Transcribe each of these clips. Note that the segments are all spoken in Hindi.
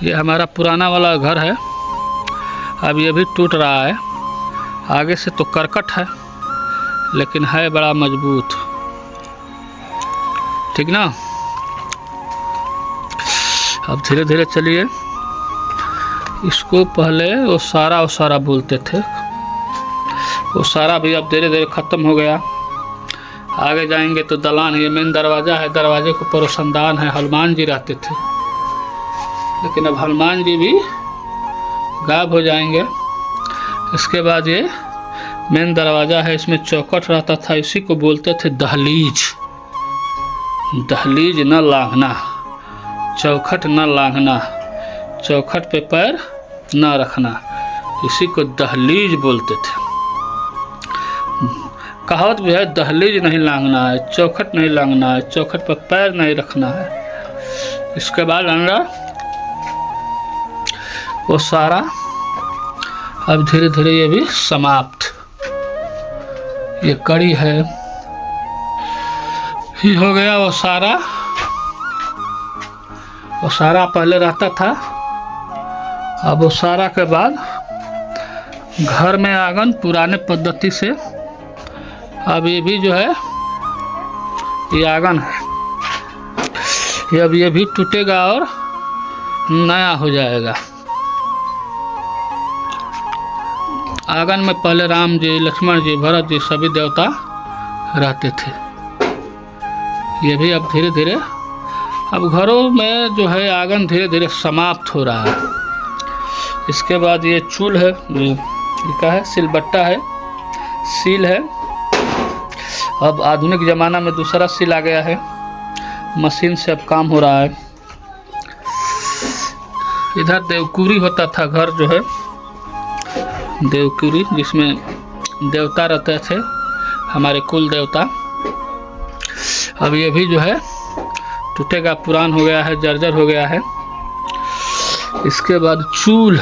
ये हमारा पुराना वाला घर है, अब ये भी टूट रहा है। आगे से तो करकट है लेकिन है बड़ा मजबूत, ठीक ना। अब धीरे धीरे चलिए। इसको पहले वो सारा बोलते थे, वो सारा भी अब धीरे धीरे ख़त्म हो गया। आगे जाएंगे तो दलान, ये मेन दरवाज़ा है, दरवाजे के ऊपर रोशनदान है, हनुमान जी रहते थे, लेकिन अब हनुमान जी भी गायब हो जाएंगे। इसके बाद ये मेन दरवाज़ा है, इसमें चौखट रहता था, इसी को बोलते थे दहलीज। दहलीज न लांघना, चौखट न लांघना, चौखट पे पैर न रखना, इसी को दहलीज बोलते थे। कहावत भी है, दहलीज नहीं लांघना है, चौखट नहीं लांघना है, चौखट पर पैर नहीं रखना है। इसके बाद अंदर वो सारा अब धीरे धीरे ये भी समाप्त। ये कड़ी है, ये हो गया वो सारा। वो सारा पहले रहता था, अब वो सारा के बाद घर में आंगन पुराने पद्धति से, अब ये भी जो है ये आंगन है, ये अब ये भी टूटेगा और नया हो जाएगा। आंगन में पहले राम जी, लक्ष्मण जी, भरत जी सभी देवता रहते थे। ये भी अब धीरे धीरे, अब घरों में जो है आंगन धीरे धीरे समाप्त हो रहा है। इसके बाद ये चूल है, ये क्या है, सिलबट्टा है, सील है। अब आधुनिक ज़माना में दूसरा सील आ गया है, मशीन से अब काम हो रहा है। इधर देवकुरी होता था घर जो है, देवकुरी, जिसमें देवता रहते थे, हमारे कुल देवता। अब ये भी जो है टूटेगा, पुरान हो गया है, जर्जर हो गया है। इसके बाद चूल,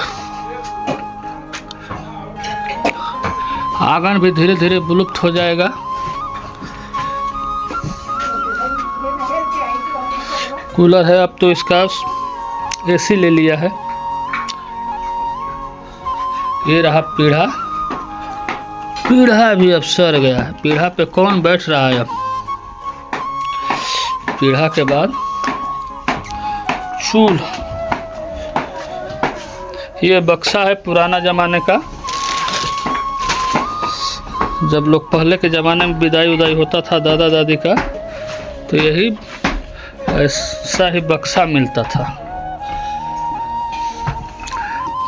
आंगन भी धीरे धीरे विलुप्त हो जाएगा। कूलर है, अब तो इसका एसी ले लिया है। ये रहा पीढ़ा, पीढ़ा भी अब सड़ गया है। पीढ़ा पे कौन बैठ रहा है अब। पीढ़ा के बाद चूल, ये बक्सा है पुराना ज़माने का। जब लोग पहले के ज़माने में विदाई उदाई होता था दादा दादी का, तो यही ऐसा ही बक्सा मिलता था।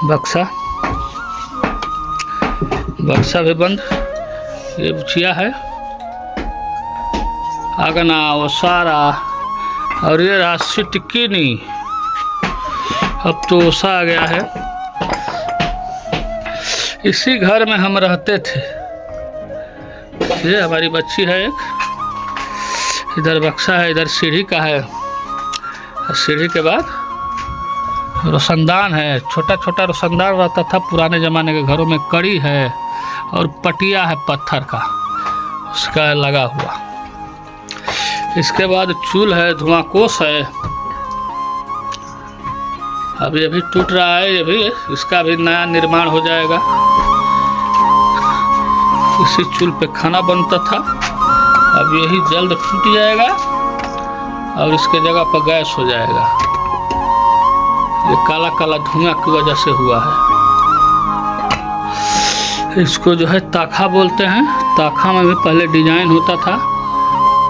बक्सा भी बंद। ये बुचिया है, आगना, वो सारा। और ये रहा सिटकिनी, अब तो ओसा आ गया है। इसी घर में हम रहते थे। ये हमारी बच्ची है एक, इधर बक्सा है, इधर सीढ़ी का है। सीढ़ी के बाद रोशनदान है, छोटा छोटा रोशनदान रहता था पुराने ज़माने के घरों में। कड़ी है और पटिया है पत्थर का, उसका लगा हुआ। इसके बाद चूल है, धुआंकोस है। अब ये भी टूट रहा है, ये भी, इसका भी नया निर्माण हो जाएगा। इसी चूल पे खाना बनता था, अब यही जल्द टूट जाएगा और इसके जगह पर गैस हो जाएगा। ये काला काला धुआं की वजह से हुआ है। इसको जो है ताखा बोलते हैं। ताखा में भी पहले डिजाइन होता था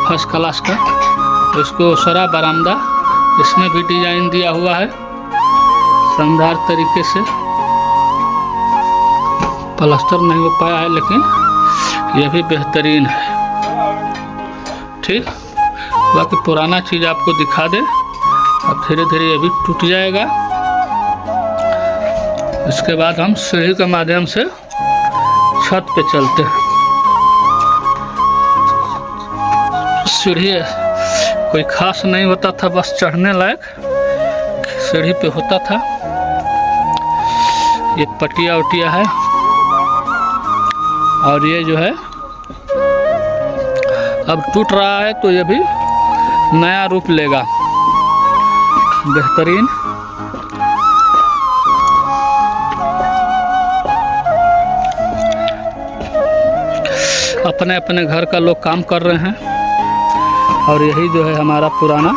फर्स्ट क्लास का। इसको सरा बरामदा, इसमें भी डिजाइन दिया हुआ है शानदार तरीके से। प्लास्टर नहीं हो पाया है लेकिन यह भी बेहतरीन है। ठीक, बाकी पुराना चीज़ आपको दिखा दे। अब धीरे धीरे ये भी टूट जाएगा। इसके बाद हम सीढ़ी के माध्यम से छत पे चलते हैं। सीढ़ी कोई खास नहीं होता था, बस चढ़ने लायक सीढ़ी पे होता था। ये पटिया उटिया है और ये जो है अब टूट रहा है, तो ये भी नया रूप लेगा। बेहतरीन अपने अपने घर का लोग काम कर रहे हैं और यही जो है हमारा पुराना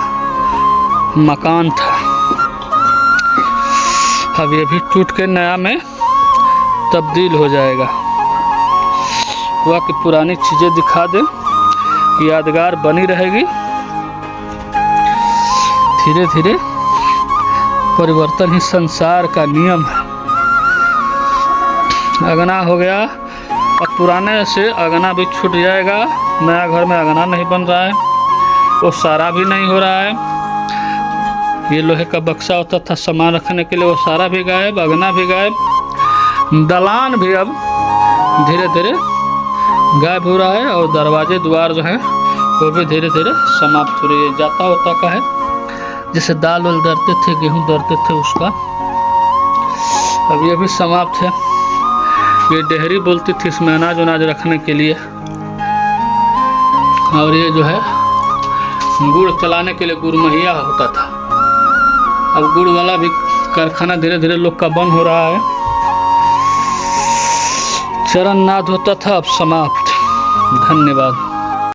मकान था। अब ये भी टूट के नया में तब्दील हो जाएगा। हुआ कि पुरानी चीज़ें दिखा दे, यादगार बनी रहेगी। धीरे धीरे परिवर्तन ही संसार का नियम है। अगना हो गया, अब पुराने से अगना भी छूट जाएगा। नया घर में अगना नहीं बन रहा है, वो सारा भी नहीं हो रहा है। ये लोहे का बक्सा होता था सामान रखने के लिए, वो सारा भी गायब, अगना भी गायब, दलान भी अब धीरे धीरे गायब हो रहा है और दरवाजे द्वार जो है वो भी धीरे धीरे समाप्त हो रही है। जाता होता का है, जैसे दाल वाल दरते थे, गेहूँ दरते थे, उसका अब ये भी समाप्त है। ये डेहरी बोलती थी इसमें अनाज उनाज रखने के लिए, और ये जो है गुड़ चलाने के लिए गुड़महिया होता था। अब गुड़ वाला भी कारखाना धीरे धीरे लोग का बंद हो रहा है। चरण नाद होता था, अब समाप्त। धन्यवाद।